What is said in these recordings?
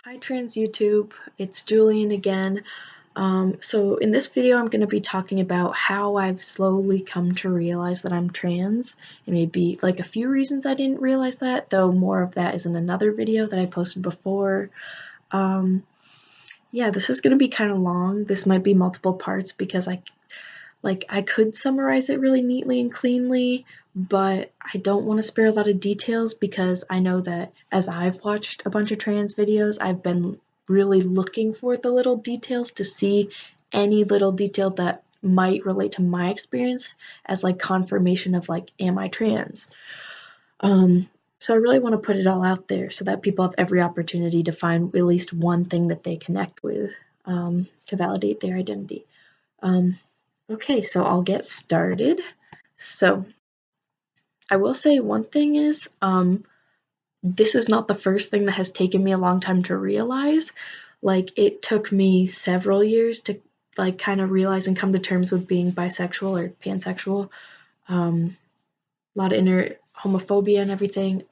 Hi Trans YouTube, it's Julian again. So in this video I'm going to be talking about how I've slowly come to realize that I'm trans. It may be like a few reasons I didn't realize that, though more of that is in another video that I posted before. Yeah, this is going to be kind of long. This might be multiple parts because I could summarize it really neatly and cleanly, but I don't want to spare a lot of details because I know that as I've watched a bunch of trans videos, I've been really looking for the little details to see any little detail that might relate to my experience as like confirmation of like, am I trans? So I really want to put it all out there so that people have every opportunity to find at least one thing that they connect with to validate their identity. Okay, so I'll get started. So I will say one thing is, this is not the first thing that has taken me a long time to realize. Like, it took me several years to like kind of realize and come to terms with being bisexual or pansexual. A lot of inner homophobia and everything.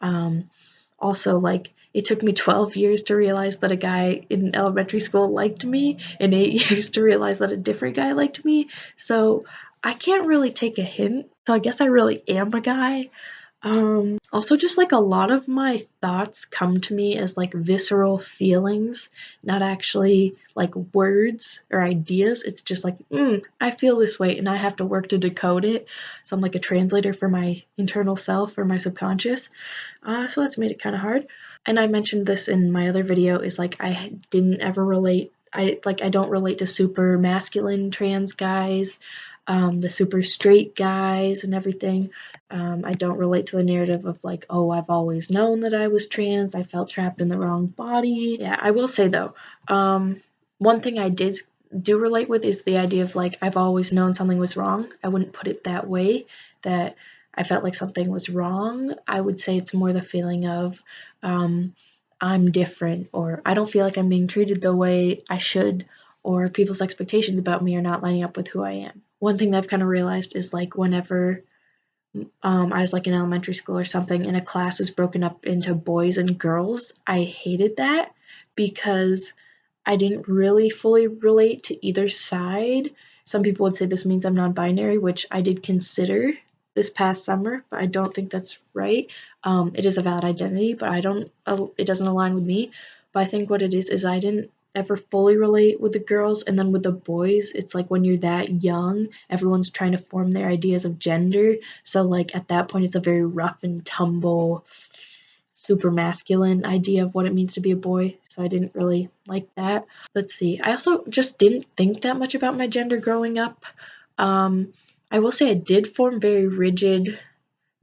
Also, like, it took me 12 years to realize that a guy in elementary school liked me, and 8 years to realize that a different guy liked me. So I can't really take a hint. So I guess I really am a guy. Also, just like a lot of my thoughts come to me as like visceral feelings, not actually like words or ideas. It's just like, I feel this way, and I have to work to decode it. So I'm like a translator for my internal self or my subconscious. So that's made it kind of hard. And I mentioned this in my other video, is like I didn't ever relate. I don't relate to super masculine trans guys, the super straight guys and everything. I don't relate to the narrative of like, oh, I've always known that I was trans. I felt trapped in the wrong body. Yeah, I will say though, one thing I do relate with is the idea of like, I've always known something was wrong. I wouldn't put it that way, that I felt like something was wrong. I would say it's more the feeling of I'm different, or I don't feel like I'm being treated the way I should, or people's expectations about me are not lining up with who I am. One thing that I've kind of realized is like whenever I was like in elementary school or something and a class was broken up into boys and girls, I hated that because I didn't really fully relate to either side. Some people would say this means I'm non-binary, which I did consider this past summer, but I don't think that's right. It is a valid identity, but it doesn't align with me. But I think what it is I didn't ever fully relate with the girls, and then with the boys, it's like when you're that young, everyone's trying to form their ideas of gender. So like at that point, it's a very rough and tumble, super masculine idea of what it means to be a boy. So I didn't really like that. Let's see. I also just didn't think that much about my gender growing up. I will say I did form very rigid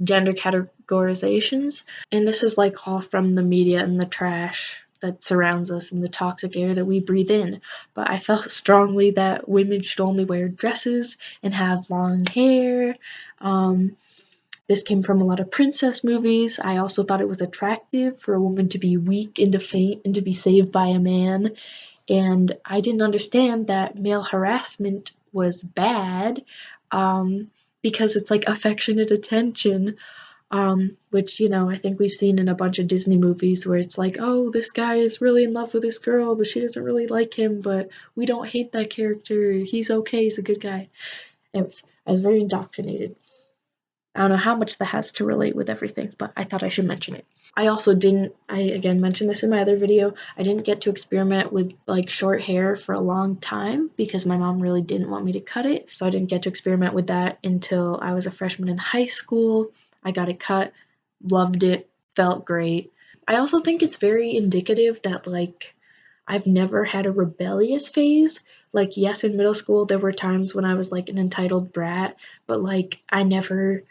gender categorizations, and this is like all from the media and the trash that surrounds us and the toxic air that we breathe in. But I felt strongly that women should only wear dresses and have long hair. This came from a lot of princess movies. I also thought it was attractive for a woman to be weak and to faint and to be saved by a man. And I didn't understand that male harassment was bad, because it's like affectionate attention, which, I think we've seen in a bunch of Disney movies where it's like, oh, this guy is really in love with this girl, but she doesn't really like him, but we don't hate that character. He's okay, he's a good guy. Anyways, I was very indoctrinated. I don't know how much that has to relate with everything, but I thought I should mention it. I again mentioned this in my other video, I didn't get to experiment with like short hair for a long time because my mom really didn't want me to cut it. So I didn't get to experiment with that until I was a freshman in high school. I got it cut, loved it, felt great. I also think it's very indicative that like I've never had a rebellious phase. Like, yes, in middle school there were times when I was like an entitled brat, but like I never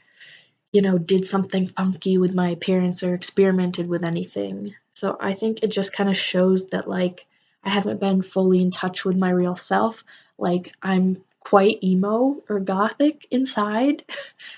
did something funky with my appearance or experimented with anything. So I think it just kind of shows that like I haven't been fully in touch with my real self. Like I'm quite emo or gothic inside.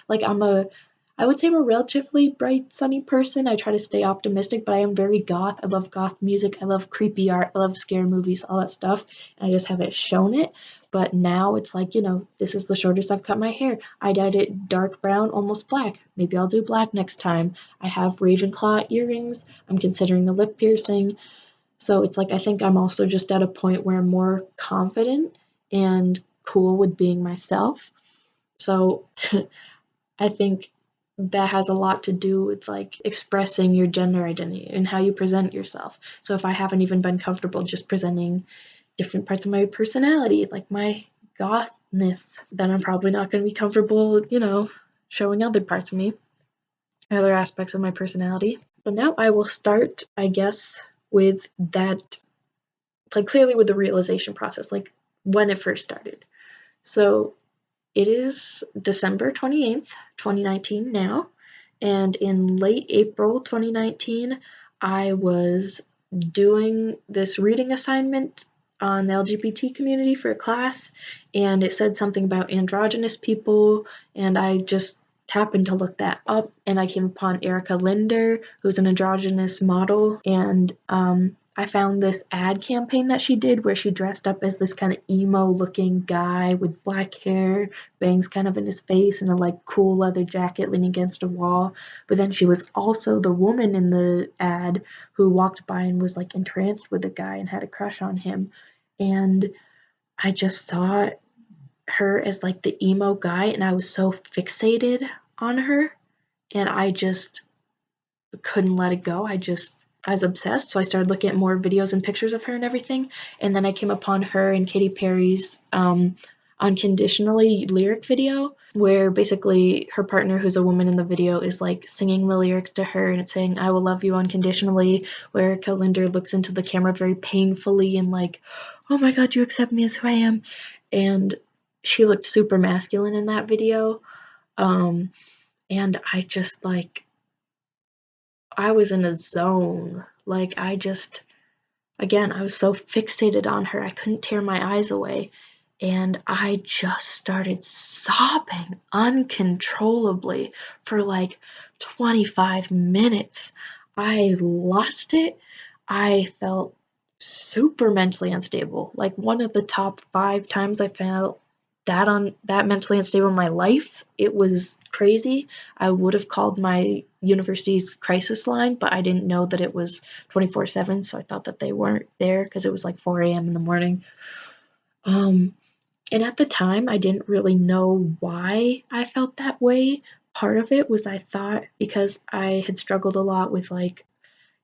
Like I would say I'm a relatively bright, sunny person. I try to stay optimistic, but I am very goth. I love goth music. I love creepy art. I love scary movies, all that stuff. And I just haven't shown it. But now it's like, this is the shortest I've cut my hair. I dyed it dark brown, almost black. Maybe I'll do black next time. I have Ravenclaw earrings. I'm considering the lip piercing. So it's like I think I'm also just at a point where I'm more confident and cool with being myself. So I think that has a lot to do with like expressing your gender identity and how you present yourself. So if I haven't even been comfortable just presenting different parts of my personality, like my gothness, then I'm probably not going to be comfortable, showing other parts of me, other aspects of my personality. So now I will start, I guess, with that, like clearly with the realization process, like when it first started. So it is December 28th, 2019 now, and in late April 2019, I was doing this reading assignment on the LGBT community for a class, and it said something about androgynous people, and I just happened to look that up, and I came upon Erica Linder, who's an androgynous model, and I found this ad campaign that she did where she dressed up as this kind of emo looking guy with black hair, bangs kind of in his face, and a like cool leather jacket leaning against a wall. But then she was also the woman in the ad who walked by and was like entranced with the guy and had a crush on him. And I just saw her as like the emo guy, and I was so fixated on her, and I just couldn't let it go. I was obsessed, so I started looking at more videos and pictures of her and everything. And then I came upon her and Katy Perry's Unconditionally lyric video, where basically her partner, who's a woman in the video, is like singing the lyrics to her, and it's saying, "I will love you unconditionally," where Erica Linder looks into the camera very painfully and like, "Oh my God, you accept me as who I am." And she looked super masculine in that video. And I just like, I was in a zone. Like, again, I was so fixated on her, I couldn't tear my eyes away. And I just started sobbing uncontrollably for like 25 minutes. I lost it. I felt super mentally unstable. Like, one of the top 5 times I felt that mentally unstable in my life. It was crazy. I would have called my university's crisis line, but I didn't know that it was 24/7, so I thought that they weren't there because it was like 4 a.m. in the morning. And at the time, I didn't really know why I felt that way. Part of it was I thought because I had struggled a lot with like,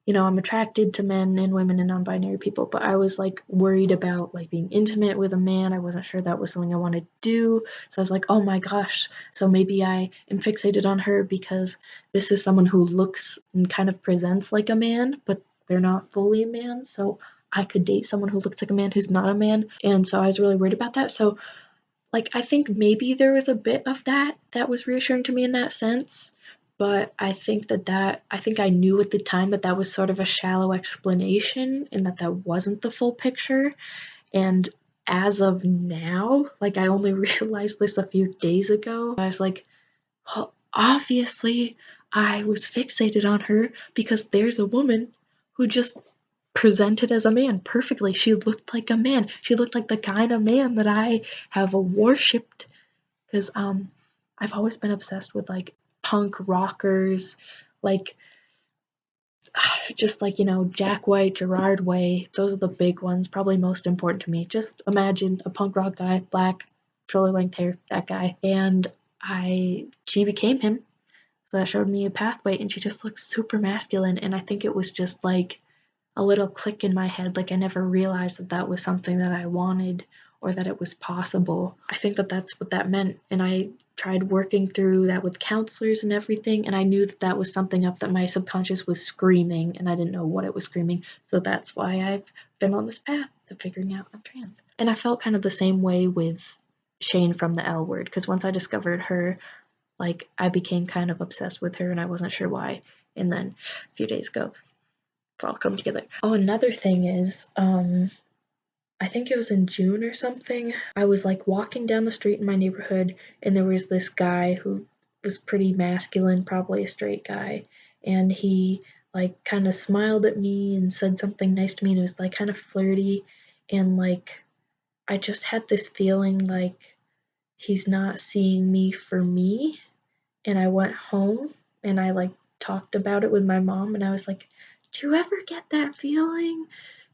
I'm attracted to men and women and non-binary people, but I was like worried about like being intimate with a man. I wasn't sure that was something I wanted to do. So I was like, oh my gosh, so maybe I am fixated on her because this is someone who looks and kind of presents like a man, but they're not fully a man. So I could date someone who looks like a man who's not a man. And so I was really worried about that. So like I think maybe there was a bit of that was reassuring to me in that sense, but I think I knew at the time that that was sort of a shallow explanation and that that wasn't the full picture. And as of now, like I only realized this a few days ago. I was like, well, obviously I was fixated on her because there's a woman who just presented as a man perfectly. She looked like a man. She looked like the kind of man that I have worshipped because I've always been obsessed with like punk rockers, like just like Jack White, Gerard Way. Those are the big ones, probably most important to me. Just imagine a punk rock guy, black, shoulder length hair, that guy, and she became him. So that showed me a pathway, and she just looks super masculine. And I think it was just like a little click in my head. Like I never realized that that was something that I wanted or that it was possible. I think that that's what that meant. And I tried working through that with counselors and everything. And I knew that that was something up that my subconscious was screaming, and I didn't know what it was screaming. So that's why I've been on this path to figuring out I'm trans. And I felt kind of the same way with Shane from the L Word, because once I discovered her, like I became kind of obsessed with her and I wasn't sure why. And then a few days ago, it's all come together. Oh, another thing is, I think it was in June or something. I was like walking down the street in my neighborhood, and there was this guy who was pretty masculine, probably a straight guy, and he like kind of smiled at me and said something nice to me, and it was like kind of flirty, and like I just had this feeling like he's not seeing me for me. And I went home and I like talked about it with my mom, and I was like, "Do you ever get that feeling?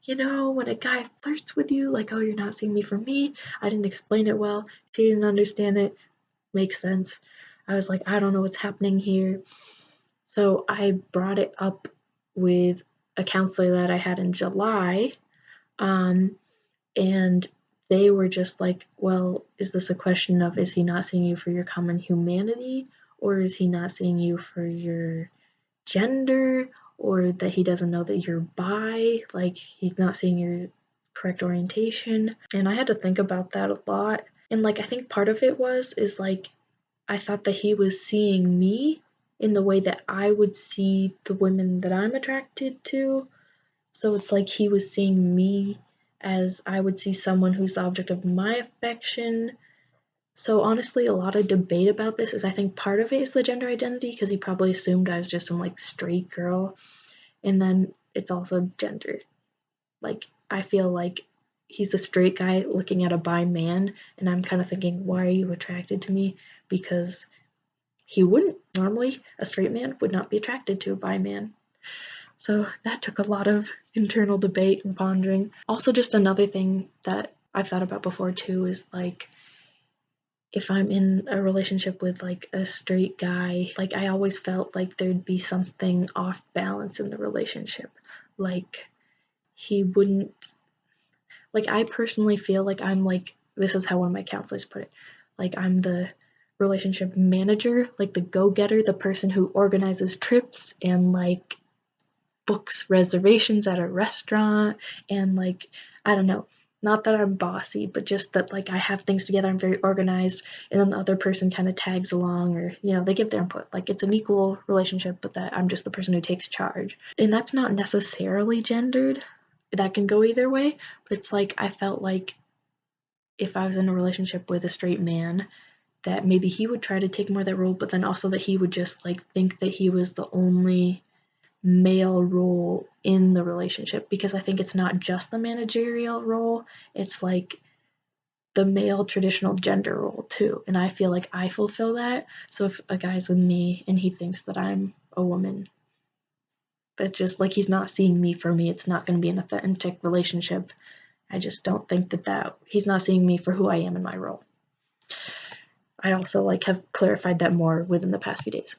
you know, when a guy flirts with you, like, oh, you're not seeing me for me. I didn't explain it well. She didn't understand it. Makes sense. I was like, I don't know what's happening here. So I brought it up with a counselor that I had in July, and they were just like, well, is this a question of, is he not seeing you for your common humanity, or is he not seeing you for your gender, or that he doesn't know that you're bi, like he's not seeing your correct orientation? And I had to think about that a lot. And like, I think part of it is like, I thought that he was seeing me in the way that I would see the women that I'm attracted to. So it's like he was seeing me as I would see someone who's the object of my affection. So honestly, a lot of debate about this is, I think part of it is the gender identity, because he probably assumed I was just some like straight girl. And then it's also gender. Like, I feel like he's a straight guy looking at a bi man, and I'm kind of thinking, why are you attracted to me? Because he wouldn't normally, a straight man would not be attracted to a bi man. So that took a lot of internal debate and pondering. Also, just another thing that I've thought about before too is like, if I'm in a relationship with like a straight guy, like I always felt like there'd be something off balance in the relationship. Like, he wouldn't, like, I personally feel like I'm like, this is how one of my counselors put it, like I'm the relationship manager, like the go-getter, the person who organizes trips and like books reservations at a restaurant, and like, I don't know, not that I'm bossy, but just that like I have things together, I'm very organized, and then the other person kind of tags along, or you know, they give their input. Like, it's an equal relationship, but that I'm just the person who takes charge. And that's not necessarily gendered. That can go either way, but it's like, I felt like if I was in a relationship with a straight man, that maybe he would try to take more of that role, but then also that he would just like think that he was the only male role in the relationship, because I think it's not just the managerial role, it's like the male traditional gender role too. And I feel like I fulfill that. So if a guy's with me and he thinks that I'm a woman, but just like he's not seeing me for me, it's not going to be an authentic relationship. I just don't think that he's not seeing me for who I am in my role. I also like have clarified that more within the past few days.